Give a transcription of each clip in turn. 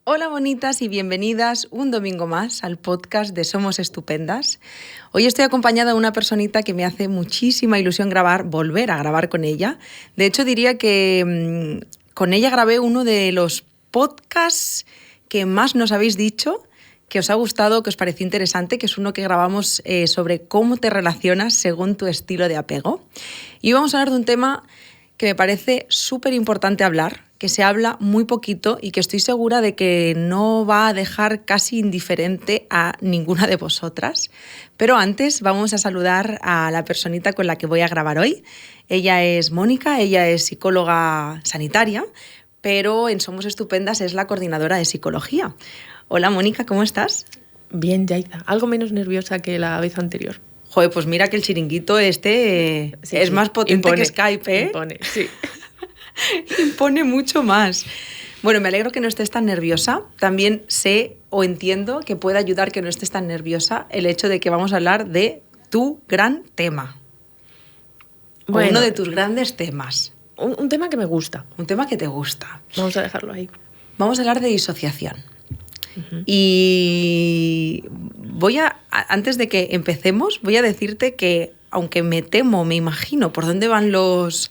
Hola bonitas y bienvenidas un domingo más al podcast de Somos Estupendas. Hoy estoy acompañada de una personita que me hace muchísima ilusión volver a grabar con ella. De hecho diría que con ella grabé uno de los podcasts que más nos habéis dicho que os ha gustado, que os pareció interesante, que es uno que grabamos sobre cómo te relacionas según tu estilo de apego. Y vamos a hablar de un tema que me parece súper importante hablar, que se habla muy poquito y que estoy segura de que no va a dejar casi indiferente a ninguna de vosotras. Pero antes vamos a saludar a la personita con la que voy a grabar hoy. Ella es Mónica, ella es psicóloga sanitaria, pero en Somos Estupendas es la coordinadora de psicología. Hola Mónica, ¿cómo estás? Bien, Yaiza. Algo menos nerviosa que la vez anterior. Joder, pues mira que el chiringuito es más potente que Skype, ¿eh? Impone, sí. Impone mucho más. Bueno, me alegro que no estés tan nerviosa. También sé o entiendo que puede ayudar que no estés tan nerviosa el hecho de que vamos a hablar de tu gran tema. Bueno, uno de tus grandes temas. Un tema que me gusta. Un tema que te gusta. Vamos a dejarlo ahí. Vamos a hablar de disociación. Y antes de que empecemos, voy a decirte que, aunque me imagino por dónde van los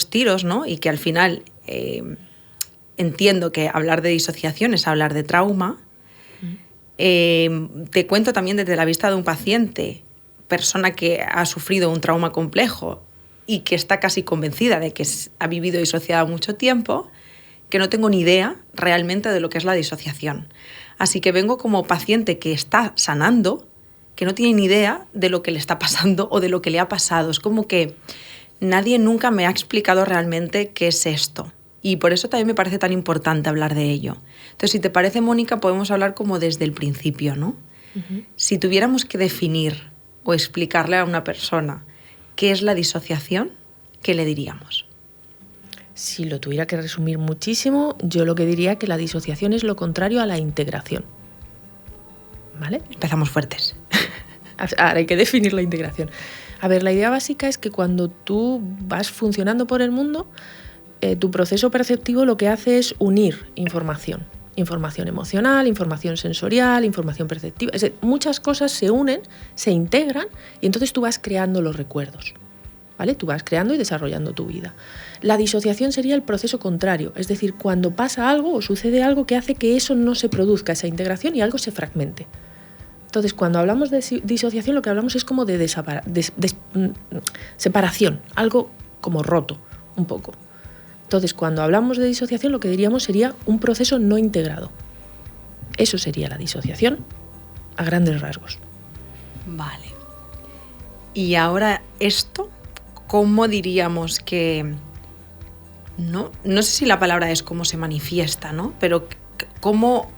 tiros, ¿no? Y que al final entiendo que hablar de disociación es hablar de trauma, te cuento también desde la vista de un paciente, persona que ha sufrido un trauma complejo y que está casi convencida de que ha vivido disociada mucho tiempo, que no tengo ni idea realmente de lo que es la disociación. Así que vengo como paciente que está sanando, que no tiene ni idea de lo que le está pasando o de lo que le ha pasado. Es como que nadie nunca me ha explicado realmente qué es esto. Y por eso también me parece tan importante hablar de ello. Entonces, si te parece, Mónica, podemos hablar como desde el principio, ¿no? Si tuviéramos que definir o explicarle a una persona qué es la disociación, ¿qué le diríamos? Si lo tuviera que resumir muchísimo, yo lo que diría que la disociación es lo contrario a la integración. ¿Vale? Empezamos fuertes. Ahora hay que definir la integración. A ver, la idea básica es que cuando tú vas funcionando por el mundo, tu proceso perceptivo lo que hace es unir información. Información emocional, información sensorial, información perceptiva. Es decir, muchas cosas se unen, se integran y entonces tú vas creando los recuerdos. ¿Vale? Tú vas creando y desarrollando tu vida. La disociación sería el proceso contrario, es decir, cuando pasa algo o sucede algo que hace que eso no se produzca, esa integración, y algo se fragmente. Entonces, cuando hablamos de disociación, lo que hablamos es como de separación, algo como roto, un poco. Entonces, cuando hablamos de disociación, lo que diríamos sería un proceso no integrado. Eso sería la disociación a grandes rasgos. Vale. Y ahora esto, ¿cómo diríamos que...? No sé si la palabra es cómo se manifiesta, ¿no? Pero ¿cómo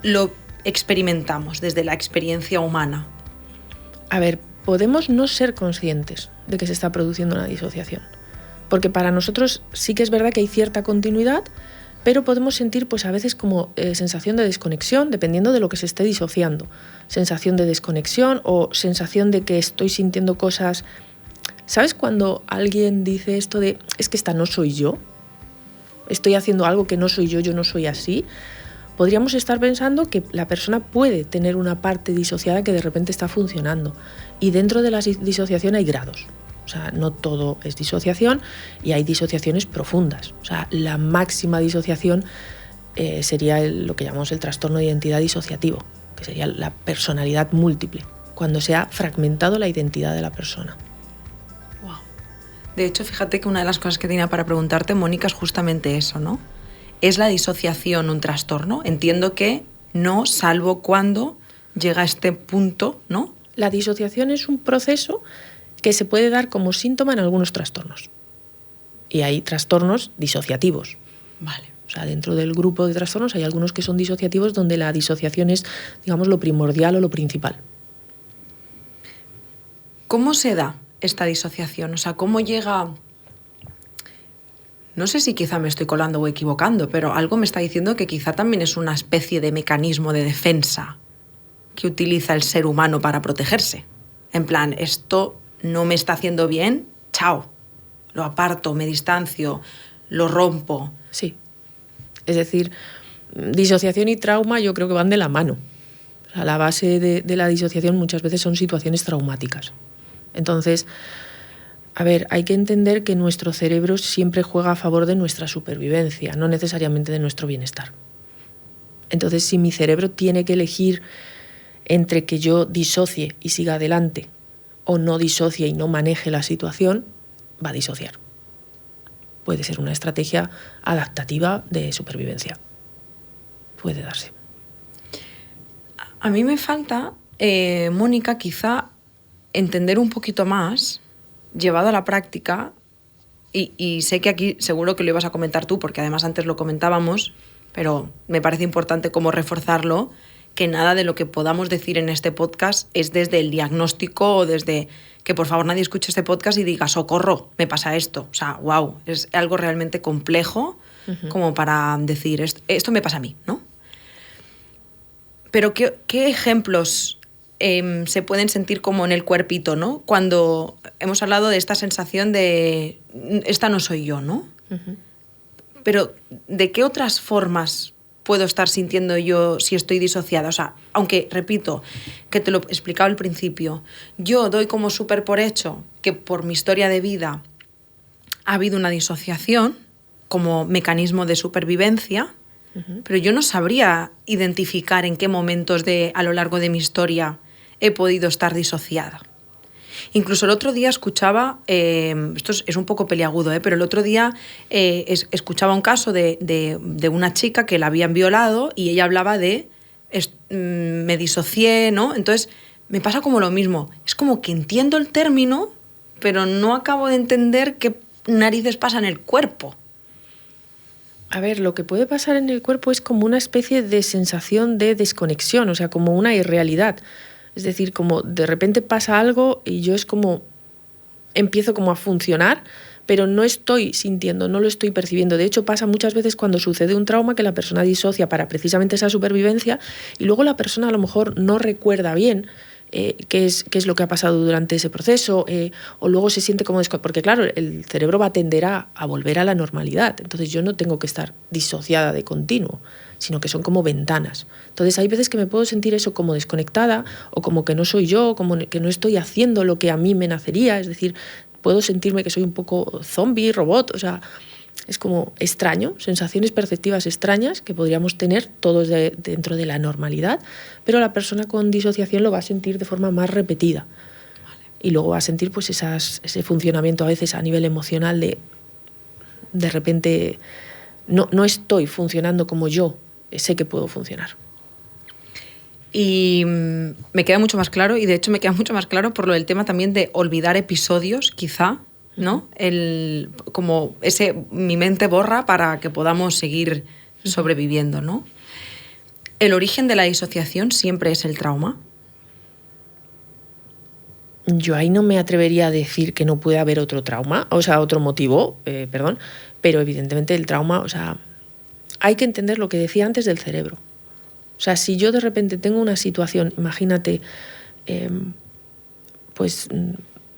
lo experimentamos desde la experiencia humana? A ver, podemos no ser conscientes de que se está produciendo una disociación. Porque para nosotros sí que es verdad que hay cierta continuidad, pero podemos sentir pues a veces como sensación de desconexión, dependiendo de lo que se esté disociando. Sensación de desconexión o sensación de que estoy sintiendo cosas... ¿Sabes cuando alguien dice esto de es que esta no soy yo? Estoy haciendo algo que no soy yo no soy así. Podríamos estar pensando que la persona puede tener una parte disociada que de repente está funcionando. Y dentro de la disociación hay grados. O sea, no todo es disociación y hay disociaciones profundas. O sea, la máxima disociación sería lo que llamamos el trastorno de identidad disociativo, que sería la personalidad múltiple, cuando se ha fragmentado la identidad de la persona. De hecho, fíjate que una de las cosas que tenía para preguntarte, Mónica, es justamente eso, ¿no? ¿Es la disociación un trastorno? Entiendo que no, salvo cuando llega a este punto, ¿no? La disociación es un proceso que se puede dar como síntoma en algunos trastornos. Y hay trastornos disociativos. Vale. O sea, dentro del grupo de trastornos hay algunos que son disociativos donde la disociación es, digamos, lo primordial o lo principal. ¿Cómo se da esta disociación? O sea, ¿cómo llega...? No sé si quizá me estoy colando o equivocando, pero algo me está diciendo que quizá también es una especie de mecanismo de defensa que utiliza el ser humano para protegerse. En plan, esto no me está haciendo bien, chao. Lo aparto, me distancio, lo rompo. Sí. Es decir, disociación y trauma yo creo que van de la mano. O sea, la base de la disociación muchas veces son situaciones traumáticas. Entonces, a ver, hay que entender que nuestro cerebro siempre juega a favor de nuestra supervivencia, no necesariamente de nuestro bienestar. Entonces, si mi cerebro tiene que elegir entre que yo disocie y siga adelante o no disocie y no maneje la situación, va a disociar. Puede ser una estrategia adaptativa de supervivencia. Puede darse. A mí me falta, Mónica, quizá entender un poquito más, llevado a la práctica, y sé que aquí seguro que lo ibas a comentar tú, porque además antes lo comentábamos, pero me parece importante como reforzarlo, que nada de lo que podamos decir en este podcast es desde el diagnóstico o desde que por favor nadie escuche este podcast y diga socorro, me pasa esto. O sea, wow, es algo realmente complejo como para decir esto me pasa a mí, ¿no? Pero ¿qué ejemplos se pueden sentir como en el cuerpito, ¿no? Cuando hemos hablado de esta sensación de esta no soy yo, ¿no? Pero ¿de qué otras formas puedo estar sintiendo yo si estoy disociada? O sea, aunque, repito, que te lo explicaba al principio, yo doy como súper por hecho que por mi historia de vida ha habido una disociación como mecanismo de supervivencia, pero yo no sabría identificar en qué momentos a lo largo de mi historia he podido estar disociada. Incluso el otro día escuchaba, esto es un poco peliagudo, pero el otro día escuchaba un caso de una chica que la habían violado y ella hablaba de me disocié, ¿no? Entonces me pasa como lo mismo. Es como que entiendo el término, pero no acabo de entender qué narices pasa en el cuerpo. A ver, lo que puede pasar en el cuerpo es como una especie de sensación de desconexión, o sea, como una irrealidad. Es decir, como de repente pasa algo y yo es como empiezo como a funcionar, pero no estoy sintiendo, no lo estoy percibiendo. De hecho, pasa muchas veces cuando sucede un trauma que la persona disocia para precisamente esa supervivencia y luego la persona a lo mejor no recuerda bien qué es lo que ha pasado durante ese proceso o luego se siente como porque claro, el cerebro va a tender a volver a la normalidad. Entonces yo no tengo que estar disociada de continuo, sino que son como ventanas. Entonces hay veces que me puedo sentir eso como desconectada o como que no soy yo, como que no estoy haciendo lo que a mí me nacería, es decir, puedo sentirme que soy un poco zombie, robot, o sea, es como extraño, sensaciones perceptivas extrañas que podríamos tener todos dentro de la normalidad, pero la persona con disociación lo va a sentir de forma más repetida. Vale. Y luego va a sentir pues ese funcionamiento a veces a nivel emocional de repente no estoy funcionando como yo sé que puedo funcionar. Y me queda mucho más claro, y de hecho me queda mucho más claro por lo del tema también de olvidar episodios, quizá, ¿no? Como mi mente borra para que podamos seguir sobreviviendo, ¿no? ¿El origen de la disociación siempre es el trauma? Yo ahí no me atrevería a decir que no puede haber otro trauma, o sea, otro motivo, pero evidentemente el trauma, o sea, hay que entender lo que decía antes del cerebro. O sea, si yo de repente tengo una situación, imagínate,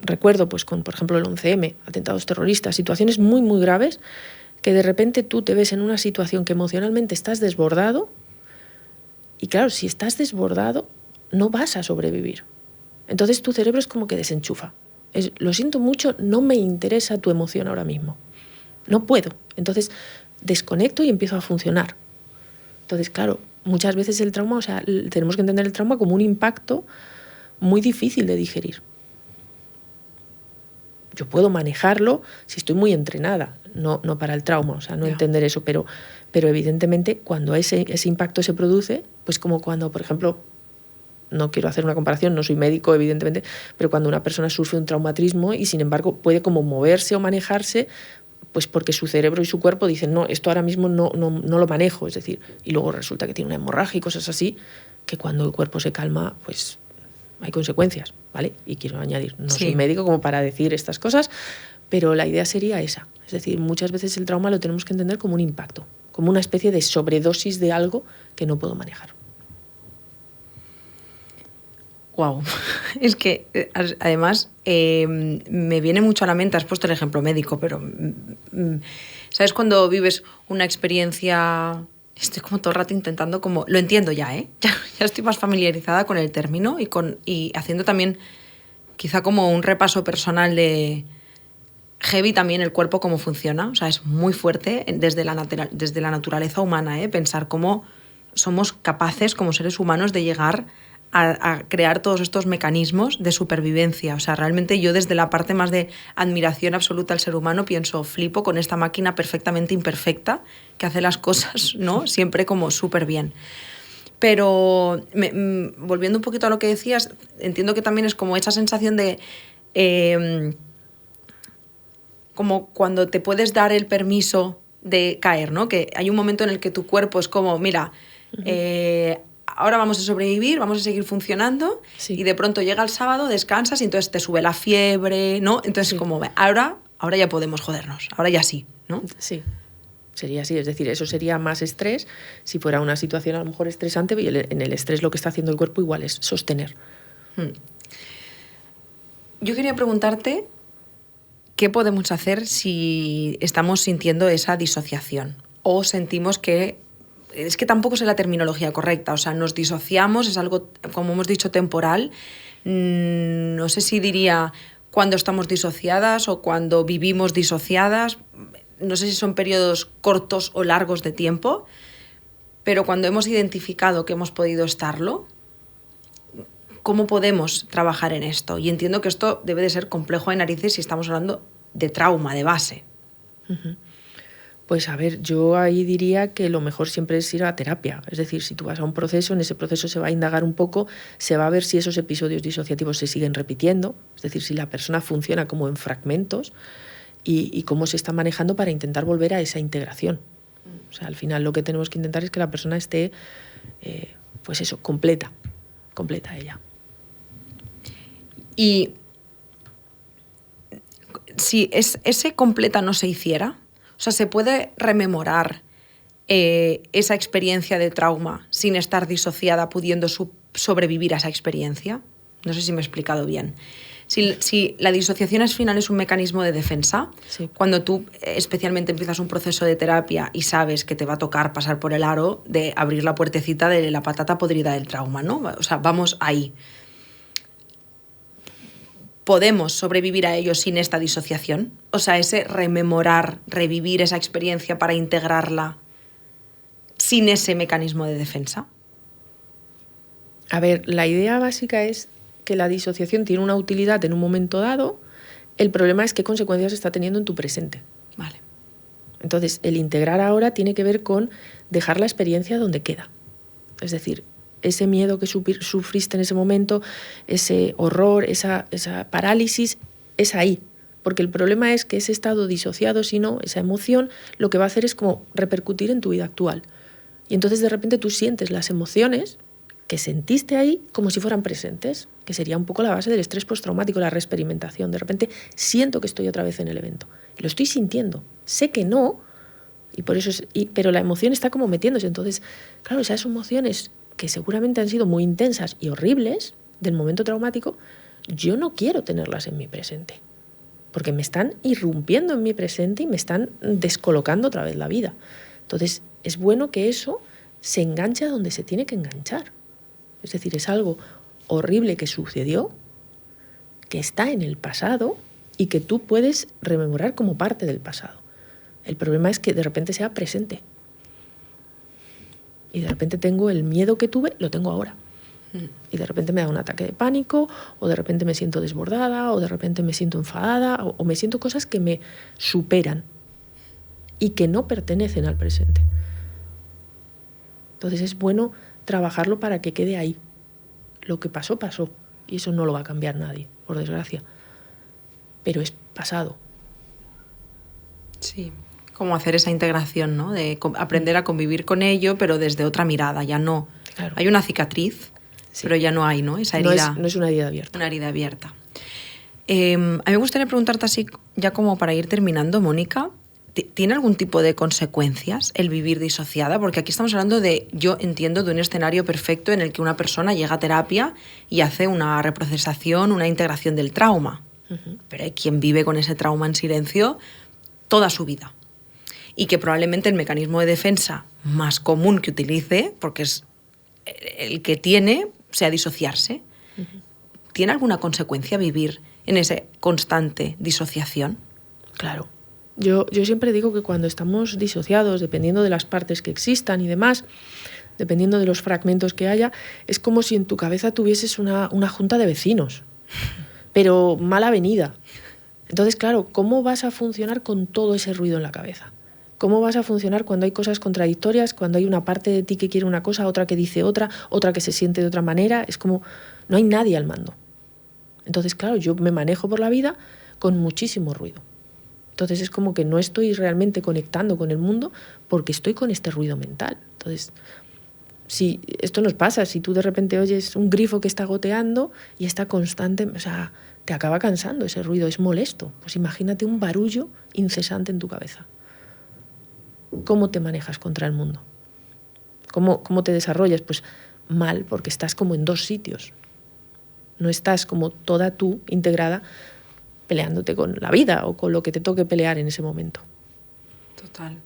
recuerdo pues con, por ejemplo, el 11M, atentados terroristas, situaciones muy, muy graves, que de repente tú te ves en una situación que emocionalmente estás desbordado y claro, si estás desbordado no vas a sobrevivir. Entonces tu cerebro es como que desenchufa. Lo siento mucho, no me interesa tu emoción ahora mismo. No puedo. Entonces desconecto y empiezo a funcionar. Entonces, claro, muchas veces el trauma, o sea, tenemos que entender el trauma como un impacto muy difícil de digerir. Yo puedo manejarlo si estoy muy entrenada, no para el trauma, o sea, no entender eso, pero evidentemente cuando ese impacto se produce, pues como cuando, por ejemplo, no quiero hacer una comparación, no soy médico, evidentemente, pero cuando una persona sufre un traumatismo y sin embargo puede como moverse o manejarse, pues porque su cerebro y su cuerpo dicen, no, esto ahora mismo no lo manejo, es decir, y luego resulta que tiene una hemorragia y cosas así, que cuando el cuerpo se calma, pues hay consecuencias, ¿vale? Y quiero añadir, no soy médico como para decir estas cosas, pero la idea sería esa. Es decir, muchas veces el trauma lo tenemos que entender como un impacto, como una especie de sobredosis de algo que no puedo manejar. Wow, es que además me viene mucho a la mente, has puesto el ejemplo médico, pero ¿sabes cuando vives una experiencia Estoy como todo el rato intentando como... Lo entiendo ya, ¿eh? Ya estoy más familiarizada con el término y haciendo también quizá como un repaso personal de heavy también el cuerpo, cómo funciona. O sea, es muy fuerte desde la naturaleza humana, ¿eh? Pensar cómo somos capaces como seres humanos de llegar a crear todos estos mecanismos de supervivencia. O sea, realmente yo desde la parte más de admiración absoluta al ser humano pienso, flipo con esta máquina perfectamente imperfecta que hace las cosas, ¿no? Siempre como súper bien. Pero volviendo un poquito a lo que decías, entiendo que también es como esa sensación de... como cuando te puedes dar el permiso de caer, ¿no? Que hay un momento en el que tu cuerpo es como, mira... ahora vamos a sobrevivir, vamos a seguir funcionando, sí. Y de pronto llega el sábado, descansas y entonces te sube la fiebre, ¿no? Entonces sí. Como, ahora ya podemos jodernos, ahora ya sí, ¿no? Sí, sería así, es decir, eso sería más estrés si fuera una situación a lo mejor estresante y en el estrés lo que está haciendo el cuerpo igual es sostener. Yo quería preguntarte qué podemos hacer si estamos sintiendo esa disociación o sentimos que... Es que tampoco sé la terminología correcta, o sea, nos disociamos, es algo, como hemos dicho, temporal. No sé si diría cuando estamos disociadas o cuando vivimos disociadas, no sé si son periodos cortos o largos de tiempo, pero cuando hemos identificado que hemos podido estarlo, ¿cómo podemos trabajar en esto? Y entiendo que esto debe de ser complejo de narices si estamos hablando de trauma, de base. Uh-huh. Pues a ver, yo ahí diría que lo mejor siempre es ir a terapia. Es decir, si tú vas a un proceso, en ese proceso se va a indagar un poco, se va a ver si esos episodios disociativos se siguen repitiendo, es decir, si la persona funciona como en fragmentos y cómo se está manejando para intentar volver a esa integración. O sea, al final lo que tenemos que intentar es que la persona esté, pues eso, completa ella. Y si ese completa no se hiciera... O sea, ¿se puede rememorar esa experiencia de trauma sin estar disociada, pudiendo sobrevivir a esa experiencia? No sé si me he explicado bien. Si la disociación al final es un mecanismo de defensa, sí. Cuando tú especialmente empiezas un proceso de terapia y sabes que te va a tocar pasar por el aro de abrir la puertecita de la patata podrida del trauma, ¿no? O sea, vamos ahí. ¿Podemos sobrevivir a ello sin esta disociación? O sea, ese rememorar, revivir esa experiencia para integrarla sin ese mecanismo de defensa. A ver, la idea básica es que la disociación tiene una utilidad en un momento dado. El problema es qué consecuencias está teniendo en tu presente. Vale. Entonces, el integrar ahora tiene que ver con dejar la experiencia donde queda. Es decir, ese miedo que sufriste en ese momento, ese horror, esa parálisis, es ahí. Porque el problema es que ese estado disociado, si no, esa emoción, lo que va a hacer es como repercutir en tu vida actual. Y entonces de repente tú sientes las emociones que sentiste ahí como si fueran presentes, que sería un poco la base del estrés postraumático, la reexperimentación. De repente siento que estoy otra vez en el evento. Lo estoy sintiendo. Sé que no, y por eso pero la emoción está como metiéndose. Entonces, claro, esas emociones que seguramente han sido muy intensas y horribles del momento traumático, yo no quiero tenerlas en mi presente, porque me están irrumpiendo en mi presente y me están descolocando otra vez la vida. Entonces, es bueno que eso se enganche a donde se tiene que enganchar. Es decir, es algo horrible que sucedió, que está en el pasado y que tú puedes rememorar como parte del pasado. El problema es que de repente sea presente. Y de repente tengo el miedo que tuve, lo tengo ahora. Y de repente me da un ataque de pánico, o de repente me siento desbordada, o de repente me siento enfadada, o me siento cosas que me superan y que no pertenecen al presente. Entonces es bueno trabajarlo para que quede ahí. Lo que pasó, pasó. Y eso no lo va a cambiar nadie, por desgracia. Pero es pasado. Sí. Como hacer esa integración, ¿no? De aprender a convivir con ello, pero desde otra mirada, ya no. Claro. Hay una cicatriz, sí. Pero ya no hay, ¿no? Esa herida. No es una herida abierta. Una herida abierta. A mí me gustaría preguntarte así, ya como para ir terminando, Mónica, ¿tiene algún tipo de consecuencias el vivir disociada? Porque aquí estamos hablando yo entiendo, de un escenario perfecto en el que una persona llega a terapia y hace una reprocesación, una integración del trauma. Uh-huh. Pero hay quien vive con ese trauma en silencio toda su vida. y que probablemente el mecanismo de defensa más común que utilice, porque es el que tiene, sea disociarse. ¿Tiene alguna consecuencia vivir en esa constante disociación? Claro. Yo siempre digo que cuando estamos disociados, dependiendo de las partes que existan y demás, dependiendo de los fragmentos que haya, es como si en tu cabeza tuvieses una junta de vecinos, pero mal avenida. Entonces, claro, ¿cómo vas a funcionar con todo ese ruido en la cabeza? ¿Cómo vas a funcionar cuando hay cosas contradictorias, cuando hay una parte de ti que quiere una cosa, otra que dice otra que se siente de otra manera? Es como, no hay nadie al mando. Entonces, claro, yo me manejo por la vida con muchísimo ruido. Entonces es como que no estoy realmente conectando con el mundo porque estoy con este ruido mental. Entonces, si esto nos pasa, si tú de repente oyes un grifo que está goteando y está constante, o sea, te acaba cansando ese ruido, es molesto. Pues imagínate un barullo incesante en tu cabeza. ¿Cómo te manejas contra el mundo? ¿Cómo te desarrollas? Pues mal, porque estás como en dos sitios. No estás como toda tú integrada peleándote con la vida o con lo que te toque pelear en ese momento. Total.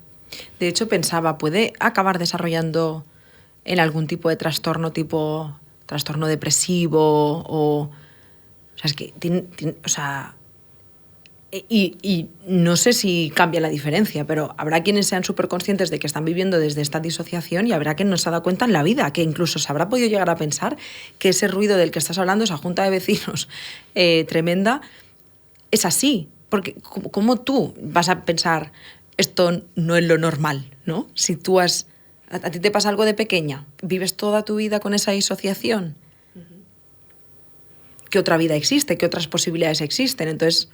De hecho, pensaba, ¿puede acabar desarrollando en algún tipo de trastorno, tipo trastorno depresivo o sea, es que y no sé si cambia la diferencia, pero habrá quienes sean súper conscientes de que están viviendo desde esta disociación y habrá quien no se ha dado cuenta en la vida, que incluso se habrá podido llegar a pensar que ese ruido del que estás hablando, esa junta de vecinos tremenda, es así. Porque ¿cómo tú vas a pensar esto no es lo normal, ¿no? Si tú a ti te pasa algo de pequeña, vives toda tu vida con esa disociación, ¿qué otra vida existe? ¿Qué otras posibilidades existen? Entonces,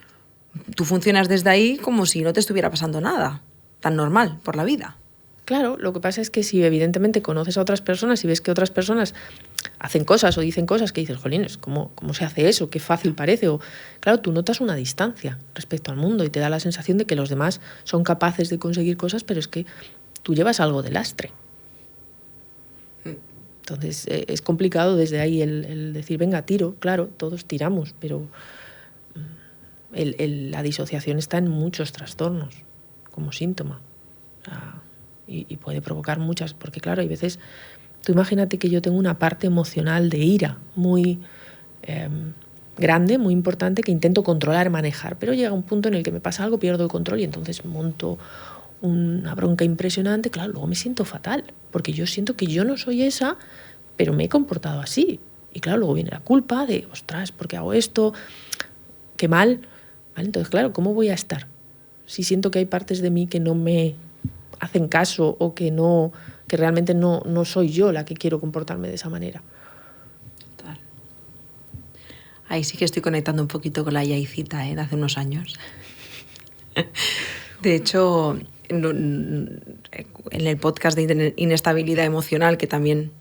tú funcionas desde ahí como si no te estuviera pasando nada, tan normal por la vida. Claro, lo que pasa es que si evidentemente conoces a otras personas y ves que otras personas hacen cosas o dicen cosas que dices, jolines, ¿cómo se hace eso? Qué fácil parece. O, claro, tú notas una distancia respecto al mundo y te da la sensación de que los demás son capaces de conseguir cosas, pero es que tú llevas algo de lastre. Entonces es complicado desde ahí el decir, venga, tiro. Claro, todos tiramos, pero la disociación está en muchos trastornos como síntoma. O sea, y puede provocar muchas, porque claro, hay veces, tú imagínate que yo tengo una parte emocional de ira muy grande, muy importante, que intento controlar, manejar, pero llega un punto en el que me pasa algo, pierdo el control y entonces monto una bronca impresionante. Claro, luego me siento fatal, porque yo siento que yo no soy esa, pero me he comportado así. Y claro, luego viene la culpa de, ostras, ¿por qué hago esto? Qué mal. ¿Vale? Entonces, claro, ¿cómo voy a estar? Si siento que hay partes de mí que no me hacen caso o que realmente no soy yo la que quiero comportarme de esa manera. Total. Ahí sí que estoy conectando un poquito con la Yaicita de hace unos años. De hecho, en el podcast de inestabilidad emocional, que también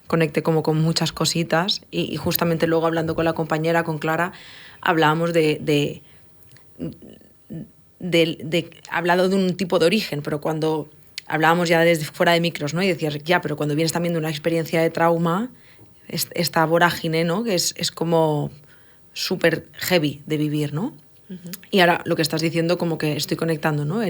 conecté como con muchas cositas, y justamente luego hablando con la compañera, con Clara, hablábamos de hablado de un tipo de origen, pero cuando hablábamos ya desde fuera de micros, ¿no? Y decías, ya, pero cuando vienes también de una experiencia de trauma, esta vorágine, ¿no? Que es como súper heavy de vivir, ¿no? Uh-huh. Y ahora lo que estás diciendo, como que estoy conectando, ¿no?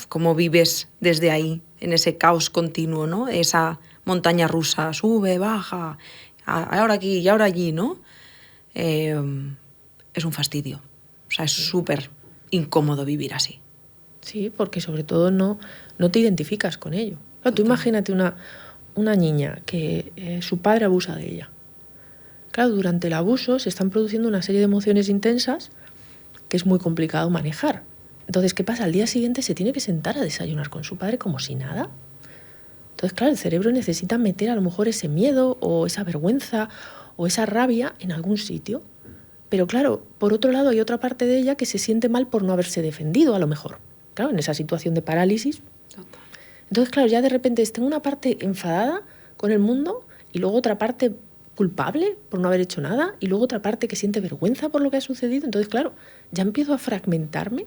Cómo vives desde ahí, en ese caos continuo, ¿no? Esa montaña rusa, sube, baja, ahora aquí y ahora allí, ¿no? Es un fastidio. O sea, es súper incómodo vivir así. Sí, porque sobre todo no te identificas con ello. Claro, tú imagínate una niña que su padre abusa de ella. Claro, durante el abuso se están produciendo una serie de emociones intensas que es muy complicado manejar. Entonces, ¿qué pasa? Al día siguiente se tiene que sentar a desayunar con su padre como si nada. Entonces, claro, el cerebro necesita meter a lo mejor ese miedo o esa vergüenza o esa rabia en algún sitio. Pero claro, por otro lado hay otra parte de ella que se siente mal por no haberse defendido, a lo mejor. Claro, en esa situación de parálisis. Entonces, claro, ya de repente tengo una parte enfadada con el mundo y luego otra parte culpable por no haber hecho nada y luego otra parte que siente vergüenza por lo que ha sucedido. Entonces, claro, ya empiezo a fragmentarme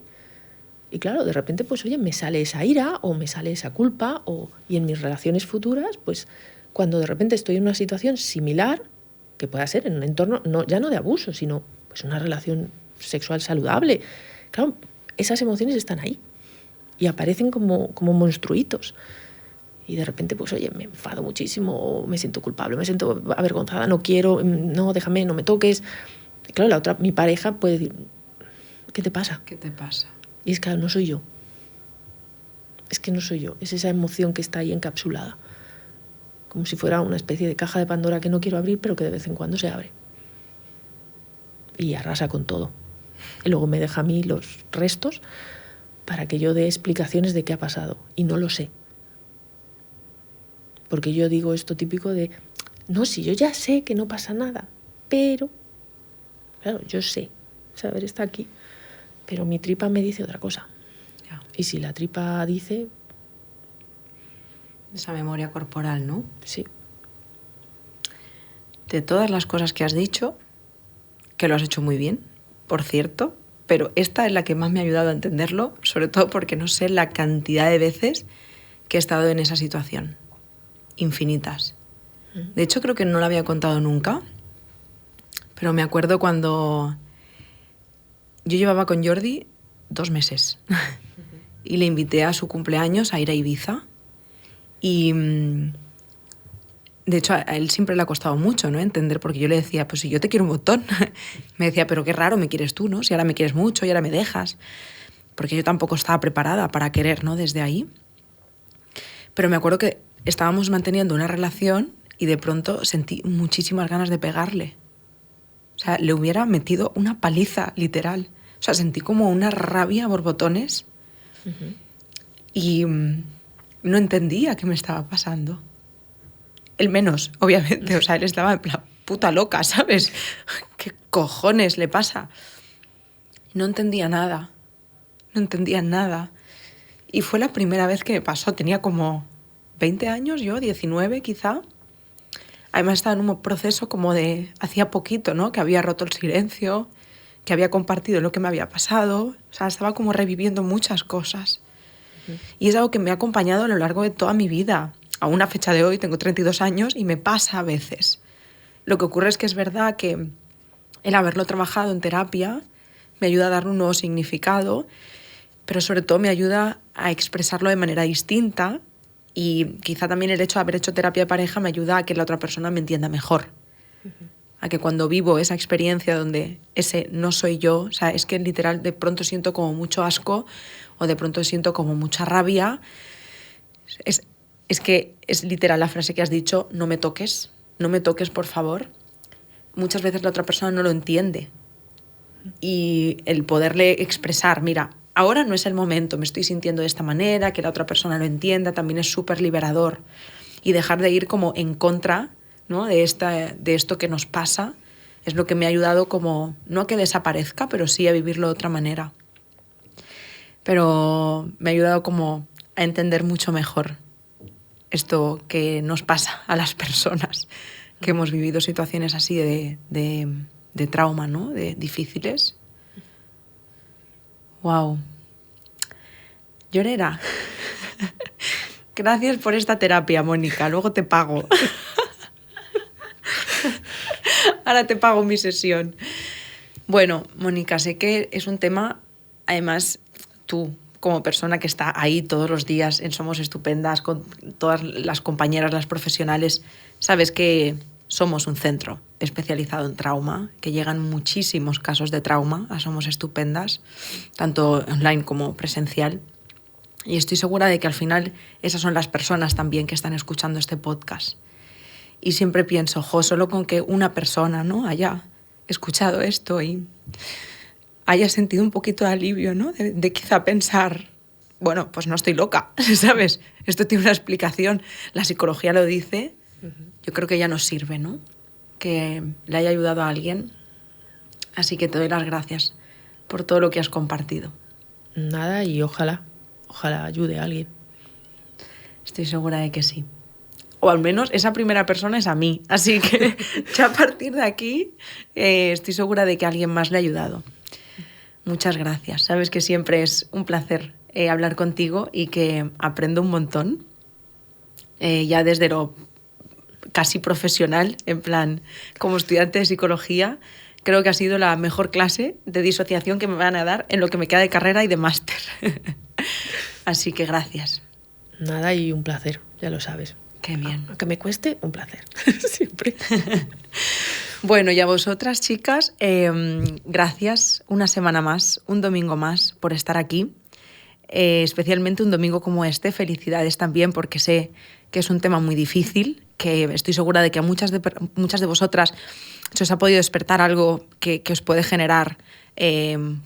y claro, de repente, pues oye, me sale esa ira o me sale esa culpa y en mis relaciones futuras, pues cuando de repente estoy en una situación similar, que pueda ser en un entorno ya no de abuso, sino pues una relación sexual saludable. Claro, esas emociones están ahí. y aparecen como monstruitos. Y de repente, pues oye, me enfado muchísimo, o me siento culpable, me siento avergonzada, no quiero, no, déjame, no me toques. Y claro, mi pareja puede decir, ¿qué te pasa? ¿Qué te pasa? Y es que no soy yo. Es que no soy yo, es esa emoción que está ahí encapsulada. Como si fuera una especie de caja de Pandora que no quiero abrir, pero que de vez en cuando se abre. Y arrasa con todo. Y luego me deja a mí los restos para que yo dé explicaciones de qué ha pasado. Y no lo sé. Porque yo digo esto típico de, no, si yo ya sé que no pasa nada, pero, claro, yo sé, saber está aquí, pero mi tripa me dice otra cosa. Ya. Y si la tripa dice... Esa memoria corporal, ¿no? Sí. De todas las cosas que has dicho, que lo has hecho muy bien, por cierto, pero esta es la que más me ha ayudado a entenderlo, sobre todo porque no sé la cantidad de veces que he estado en esa situación. Infinitas. De hecho, creo que no la había contado nunca, pero me acuerdo cuando yo llevaba con Jordi 2 meses y le invité a su cumpleaños a ir a Ibiza y de hecho a él siempre le ha costado mucho, ¿no?, entender, porque yo le decía, pues si yo te quiero un montón. Me decía, pero qué raro me quieres tú, ¿no? Si ahora me quieres mucho y ahora me dejas. Porque yo tampoco estaba preparada para querer, ¿no?, desde ahí. Pero me acuerdo que estábamos manteniendo una relación y de pronto sentí muchísimas ganas de pegarle. O sea, le hubiera metido una paliza, literal. O sea, sentí como una rabia a borbotones y no entendía qué me estaba pasando. Él menos, obviamente. O sea, él estaba en plan puta loca, ¿sabes? ¿Qué cojones le pasa? No entendía nada. No entendía nada. Y fue la primera vez que me pasó. Tenía como 20 años yo, 19 quizá. Además estaba en un proceso como de hacía poquito, ¿no?, que había roto el silencio, que había compartido lo que me había pasado. O sea, estaba como reviviendo muchas cosas. Y es algo que me ha acompañado a lo largo de toda mi vida. A una fecha de hoy tengo 32 años y me pasa a veces. Lo que ocurre es que es verdad que el haberlo trabajado en terapia me ayuda a darle un nuevo significado, pero sobre todo me ayuda a expresarlo de manera distinta, y quizá también el hecho de haber hecho terapia de pareja me ayuda a que la otra persona me entienda mejor. A que cuando vivo esa experiencia donde ese no soy yo, o sea, es que literal de pronto siento como mucho asco o de pronto siento como mucha rabia, es que es literal la frase que has dicho, no me toques, por favor. Muchas veces la otra persona no lo entiende. Y el poderle expresar, mira, ahora no es el momento, me estoy sintiendo de esta manera, que la otra persona lo entienda, también es súper liberador. Y dejar de ir como en contra, ¿no?, de esto que nos pasa, es lo que me ha ayudado como, no a que desaparezca, pero sí a vivirlo de otra manera. Pero me ha ayudado como a entender mucho mejor esto que nos pasa a las personas que hemos vivido situaciones así de trauma, ¿no?, de difíciles. Wow. Llorera. Gracias por esta terapia, Mónica. Luego te pago. Ahora te pago mi sesión. Bueno, Mónica, sé que es un tema, además, tú, como persona que está ahí todos los días en Somos Estupendas, con todas las compañeras, las profesionales, sabes que somos un centro especializado en trauma, que llegan muchísimos casos de trauma a Somos Estupendas, tanto online como presencial. Y estoy segura de que al final esas son las personas también que están escuchando este podcast. Y siempre pienso, solo con que una persona, ¿no?, haya escuchado esto y haya sentido un poquito de alivio, ¿no?, de quizá pensar, bueno, pues no estoy loca, ¿sabes? Esto tiene una explicación, la psicología lo dice. Yo creo que ya nos sirve, ¿no?, que le haya ayudado a alguien. Así que te doy las gracias por todo lo que has compartido. Nada, y ojalá ayude a alguien. Estoy segura de que sí. O al menos esa primera persona es a mí. Así que ya a partir de aquí estoy segura de que a alguien más le ha ayudado. Muchas gracias. Sabes que siempre es un placer hablar contigo y que aprendo un montón. Ya desde lo casi profesional, en plan, como estudiante de psicología, creo que ha sido la mejor clase de disociación que me van a dar en lo que me queda de carrera y de máster. Así que gracias. Nada, y un placer, ya lo sabes. Qué bien. Aunque me cueste, un placer. Siempre. Bueno, y a vosotras, chicas, gracias una semana más, un domingo más por estar aquí. Especialmente un domingo como este. Felicidades también, porque sé que es un tema muy difícil, que estoy segura de que a muchas de vosotras se os ha podido despertar algo que os puede generar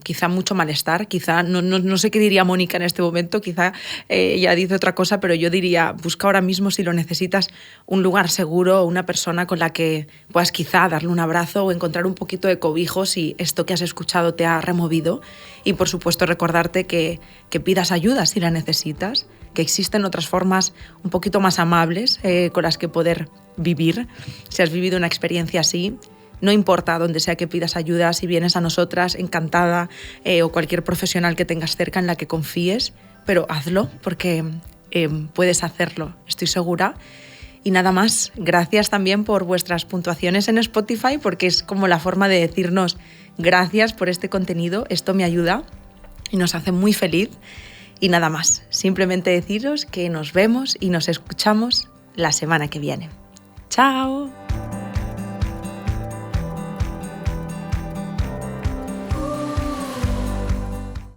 quizá mucho malestar, quizá, no sé qué diría Mónica en este momento, quizá ella dice otra cosa, pero yo diría, busca ahora mismo, si lo necesitas, un lugar seguro, una persona con la que puedas quizá darle un abrazo o encontrar un poquito de cobijo si esto que has escuchado te ha removido. Y por supuesto recordarte que pidas ayuda si la necesitas, que existen otras formas un poquito más amables con las que poder vivir. Si has vivido una experiencia así, no importa dónde sea que pidas ayuda, si vienes a nosotras, encantada, o cualquier profesional que tengas cerca en la que confíes, pero hazlo porque puedes hacerlo, estoy segura. Y nada más, gracias también por vuestras puntuaciones en Spotify, porque es como la forma de decirnos gracias por este contenido, esto me ayuda y nos hace muy feliz. Y nada más, simplemente deciros que nos vemos y nos escuchamos la semana que viene. ¡Chao!